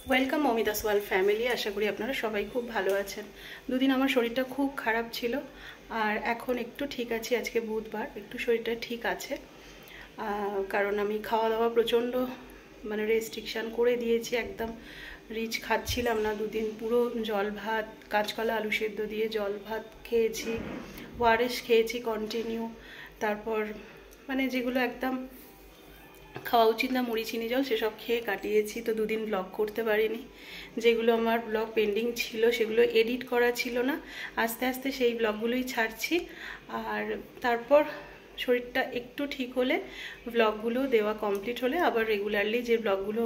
Welcome মমিতাস world family. আশা করি আপনারা সবাই খুব ভালো আছেন। দুদিন আমার শরীরটা খুব খারাপ ছিল, আর এখন একটু ঠিক আছি। আজকে বুধবার, একটু শরীরটা ঠিক আছে, কারণ আমি খাওয়া দাওয়া প্রচণ্ড রেস্ট্রিকশান করে দিয়েছি। একদম রিচ খাচ্ছিলাম না দুদিন। পুরো জল ভাত, কাঁচকলা আলু সেদ্ধ দিয়ে জল ভাত খেয়েছি, ওআরএস খেয়েছি কন্টিনিউ। তারপর যেগুলো একদম খাওয়া উচিত না, মুড়ি চিনি জল, সেসব খেয়ে কাটিয়েছি। তো দুদিন ব্লগ করতে পারিনি। যেগুলো আমার ব্লগ পেন্ডিং ছিল সেগুলো এডিট করা ছিল না, আস্তে আস্তে সেই ব্লগগুলোই ছাড়ছি। আর তারপর শরীরটা একটু ঠিক হলে, ব্লগগুলো দেওয়া কমপ্লিট হলে, আবার রেগুলারলি যে ব্লগগুলো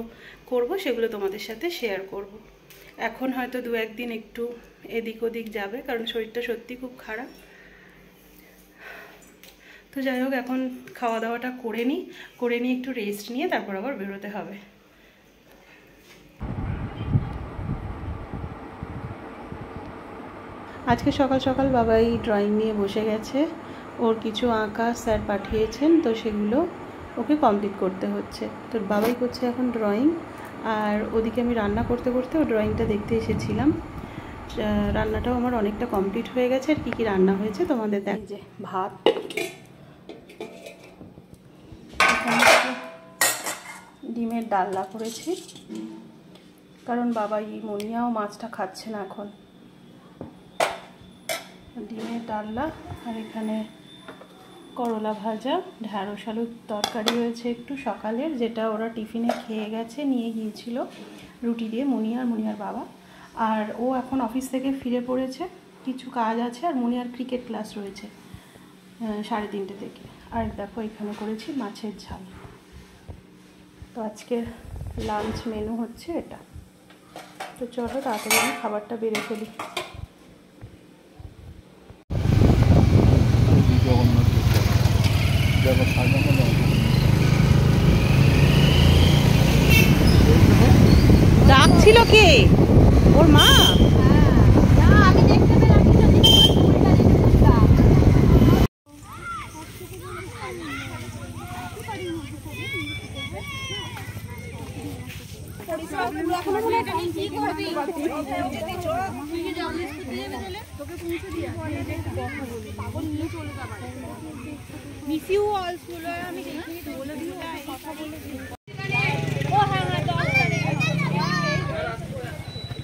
করব সেগুলো তোমাদের সাথে শেয়ার করব। এখন হয়তো দু একদিন একটু এদিক ওদিক যাবে, কারণ শরীরটা সত্যি খুব খারাপ। তো যাই হোক, এখন খাওয়া দাওয়াটা করে নিয়ে একটু রেস্ট নিয়ে তারপর আবার বেরোতে হবে। আজকে সকাল সকাল বাবাই ড্রয়িং নিয়ে বসে গেছে। ওর কিছু আঁকা স্যার পাঠিয়েছেন, তো সেগুলো ওকে কমপ্লিট করতে হচ্ছে। তো বাবাই করছে এখন ড্রয়িং, আর ওদিকে আমি রান্না করতে করতে ও ড্রয়িংটা দেখতে এসেছিলাম। রান্নাটাও আমার অনেকটা কমপ্লিট হয়ে গেছে। আর কী কী রান্না হয়েছে তোমাদের দেখ। যে ভাত, ডিমের ডালনা করেছি, কারণ বাবাই মনিয়াও মাছটা খাচ্ছে না এখন। ডিমের ডালনা, আর এখানে করলা ভাজা, ঢ্যাঁড়স আলুর তরকারি হয়েছে একটু সকালের, যেটা ওরা টিফিনে খেয়ে গেছে, নিয়ে গিয়েছিল রুটি দিয়ে, মুনিয়ার বাবা। আর ও এখন অফিস থেকে ফিরে পড়েছে, কিছু কাজ আছে, আর মুনিয়ার ক্রিকেট ক্লাস রয়েছে 3:30 থেকে। আর দেখো এখানে করেছি মাছের ঝাল। তো আজকের লাঞ্চ মেনু হচ্ছে এটা। তো চলো তাড়াতাড়ি আমি খাবারটা বেড়ে ফেলি। ডাকছিল কে? ওর মা?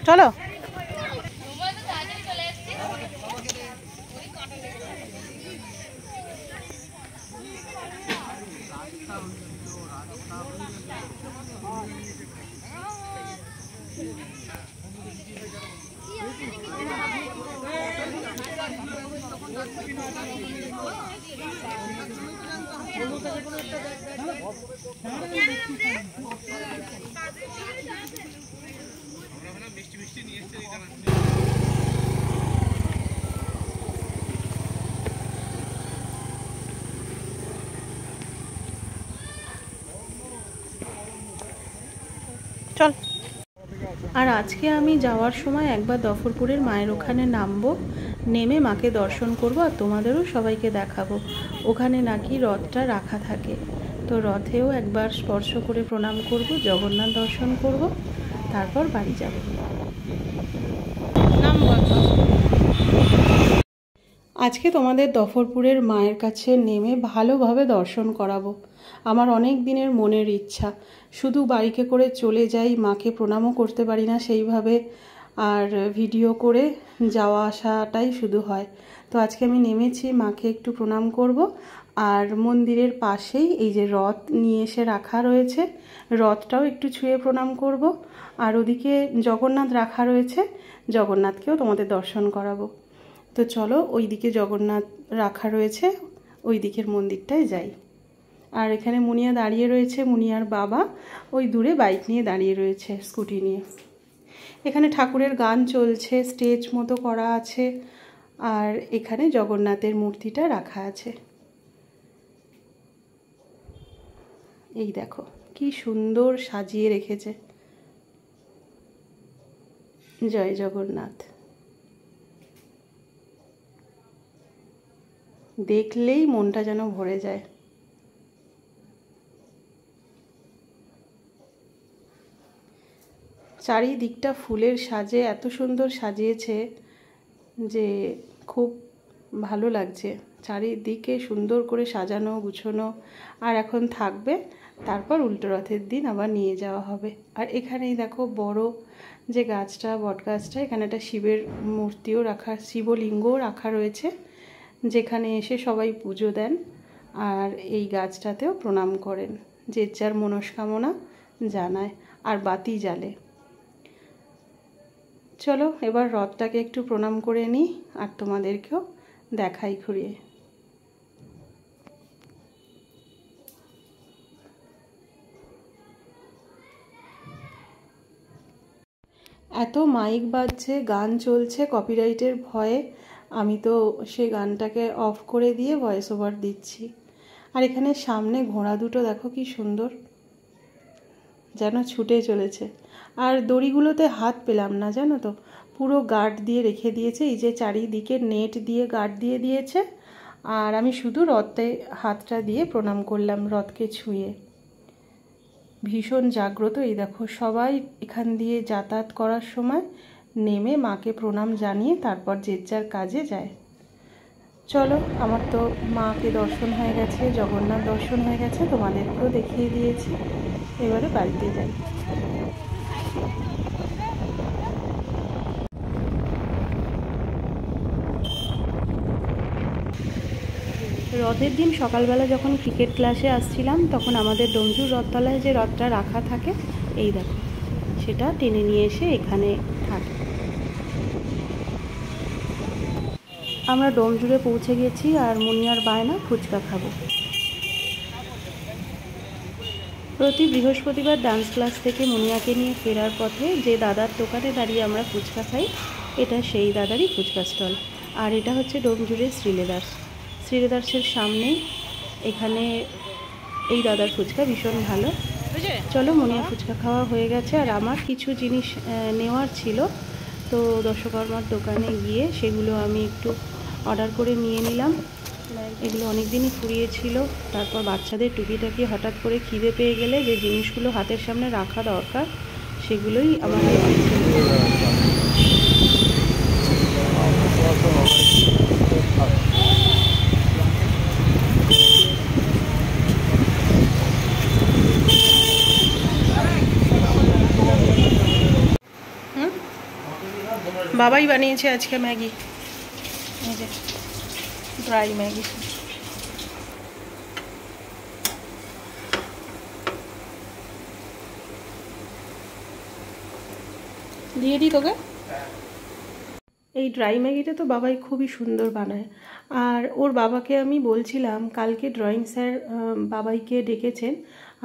চলো চল। আর আজকে আমি যাওয়ার সময় একবার দফরপুরের মায়ের ওখানে নামবো, নেমে মাকে দর্শন করব, আর তোমাদেরও সবাইকে দেখাবো। ওখানে নাকি রথটা রাখা থাকে, তো রথেও একবার স্পর্শ করে প্রণাম করব, জগন্নাথ দর্শন করব, তারপর বাড়ি যাব। আজকে তোমাদের দফরপুরের মায়ের কাছে নেমে ভালোভাবে দর্শন করাবো। আমার অনেক দিনের মনের ইচ্ছা। শুধু বাইকে করে চলে যাই, মাকে প্রণামও করতে পারি না সেইভাবে, আর ভিডিও করে যাওয়া আসাটাই শুধু হয়। তো আজকে আমি নেমেছি, মাকে একটু প্রণাম করব। আর মন্দিরের পাশেই এই যে রথ নিয়ে এসে রাখা রয়েছে, রথটাও একটু ছুঁয়ে প্রণাম করব। আর ওদিকে জগন্নাথ রাখা রয়েছে, জগন্নাথকেও তোমাদের দর্শন করাবো। তো চলো, ওই দিকে জগন্নাথ রাখা রয়েছে, ওই দিকের মন্দিরটায় যাই। আর এখানে মুনিয়া দাঁড়িয়ে রয়েছে, মুনিয়ার বাবা ওই দূরে বাইক নিয়ে দাঁড়িয়ে রয়েছে, স্কুটি নিয়ে। এখানে ঠাকুরের গান চলছে, স্টেজ মতো করা আছে, আর এখানে জগন্নাথের মূর্তিটা রাখা আছে। এই দেখো কি সুন্দর সাজিয়ে রেখেছে। জয় জগন্নাথ। দেখলেই মনটা যেন ভরে যায়। চারিদিকটা ফুলের সাজে এত সুন্দর সাজিয়েছে যে খুব ভালো লাগছে। চারিদিকে সুন্দর করে সাজানো গুছানো। আর এখন থাকবে, তারপর উল্টো রথের দিন আবার নিয়ে যাওয়া হবে। আর এখানেই দেখো বড় যে গাছটা, বট গাছটা, এখানে একটা শিবের মূর্তিও রাখা, শিবলিঙ্গও রাখা রয়েছে, যেখানে এসে সবাই পুজো দেন আর এই গাছটাতেও প্রণাম করেন, যে যার মনস্কামনা জানায় আর বাতি জ্বালে। চলো এবার রথটাকে একটু প্রণাম করে নিই আর তোমাদেরকেও দেখাই ঘুরিয়ে। এত মাইক বাজছে, গান চলছে, কপিরাইটের ভয়ে আমি তো সেই গানটাকে অফ করে দিয়ে ভয়েস ওভার দিচ্ছি। আর এখানে সামনে ঘোড়া দুটো দেখো কি সুন্দর, যেন ছুটে চলেছে। আর দড়িগুলোতে হাত পেলাম না, জানো তো, পুরো গার্ড দিয়ে রেখে দিয়েছে, এই যে চারিদিকে নেট দিয়ে গার্ড দিয়ে দিয়েছে। আর আমি শুধু রথে হাতটা দিয়ে প্রণাম করলাম, রথকে ছুঁয়ে। ভীষণ জাগ্রত। এই দেখো সবাই এখান দিয়ে যাতায়াত করার সময় নেমে মাকে প্রণাম জানিয়ে তারপর যে যার কাজে যায়। চলো, আমার তো মাকে দর্শন হয়ে গেছে, জগন্নাথ দর্শন হয়ে গেছে, তোমাদেরকেও দেখিয়ে দিয়েছি। এবারে বাড়িতে যাই। রথের দিন সকালবেলা যখন ক্রিকেট ক্লাসে আসছিলাম, তখন আমাদের ডোমজুর রথতলায় যে রথটা রাখা থাকে, এই দেখো সেটা টেনে নিয়ে এসে এখানে থাকে। আমরা ডোমজুরে পৌঁছে গেছি আর মুনিয়ার বায়না ফুচকা খাবো। প্রতি বৃহস্পতিবার ডান্স ক্লাস থেকে মুনিয়াকে নিয়ে ফেরার পথে যে দাদার দোকানে দাঁড়িয়ে আমরা ফুচকা খাই, এটা সেই দাদারই ফুচকা স্টল। আর এটা হচ্ছে ডোমজুরের শ্রীলেদার্সের সামনেই এখানে এই দাদার ফুচকা ভীষণ ভালো। চলো, মুনিয়া ফুচকা খাওয়া হয়ে গেছে আর আমার কিছু জিনিস নেওয়ার ছিল, তো দশকর্মার দোকানে গিয়ে সেগুলো আমি একটু অর্ডার করে নিয়ে নিলাম। এগুলো অনেক দিনই ফুরিয়েছিল। তারপর বাচ্চাদের টুকিটাকি হঠাৎ করে খিদে পেয়ে গেলে যে জিনিসগুলো হাতের সামনে রাখা দরকার, সেগুলোই আমাকে বাবাই বানিয়েছে আজকে ম্যাগি, এই যে ড্রাই ম্যাগি। দিয়ে দিই তোকে। এই ড্রাই ম্যাগিটা তো বাবাই খুবই সুন্দর বানায়। আর ওর বাবাকে আমি বলছিলাম, কালকে ড্রয়িং স্যার বাবাইকে ডেকেছেন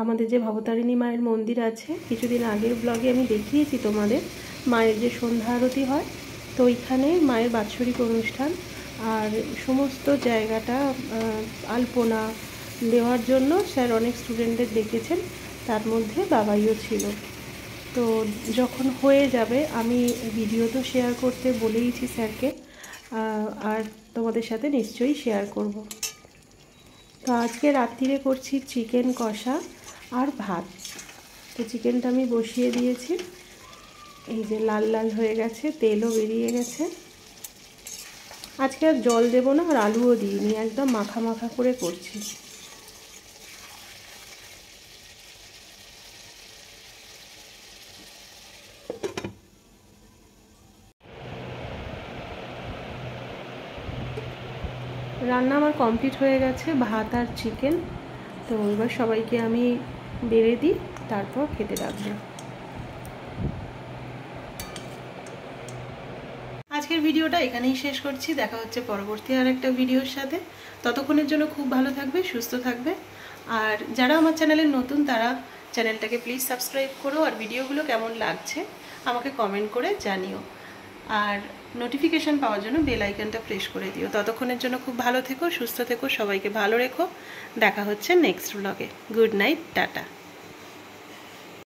আমাদের যে ভবতারিণী মায়ের মন্দির আছে, কিছুদিন আগের ব্লগে আমি দেখিয়েছি তোমাদের, মায়ের যে সন্ধ্যা আরতি হয়, তো ওইখানে মায়ের বাৎসরিক অনুষ্ঠান আর সমস্ত জায়গাটা আলপনা দেওয়ার জন্য স্যার অনেক স্টুডেন্টদের ডেকেছেন, তার মধ্যে বাবাইও ছিল। তো যখন হয়ে যাবে আমি ভিডিও তো শেয়ার করতে বলেইছি স্যারকে, আর তোমাদের সাথে নিশ্চয়ই শেয়ার করব। তো আজকে রাত্রিরে করছি চিকেন কষা আর ভাত। তো চিকেনটা আমি বসিয়ে দিয়েছি, এই যে লাল লাল হয়ে গেছে, তেলও বেরিয়ে গেছে। আজকে আর জল দেব না আর আলুও দিইনি, একদম মাখা মাখা করে করছি। রান্না আমার কমপ্লিট হয়ে গেছে, ভাত আর চিকেন। তো এবার সবাইকে আমি বেড়ে দিই, তারপর খেতে রাখবো। আজকের ভিডিওটা এখানেই শেষ করছি। দেখা হচ্ছে পরবর্তী আর একটা ভিডিওর সাথে। ততক্ষণের জন্য খুব ভালো থাকবে, সুস্থ থাকবে। আর যারা আমার চ্যানেলের নতুন, তারা চ্যানেলটাকে প্লিজ সাবস্ক্রাইব করো। আর ভিডিওগুলো কেমন লাগছে আমাকে কমেন্ট করে জানিও। আর নোটিফিকেশান পাওয়ার জন্য বেল আইকনটা প্রেস করে দিও। ততক্ষণের জন্য খুব ভালো থেকো, সুস্থ থেকো, সবাইকে ভালো রেখো। দেখা হচ্ছে নেক্সট ব্লগে। Good night, tata.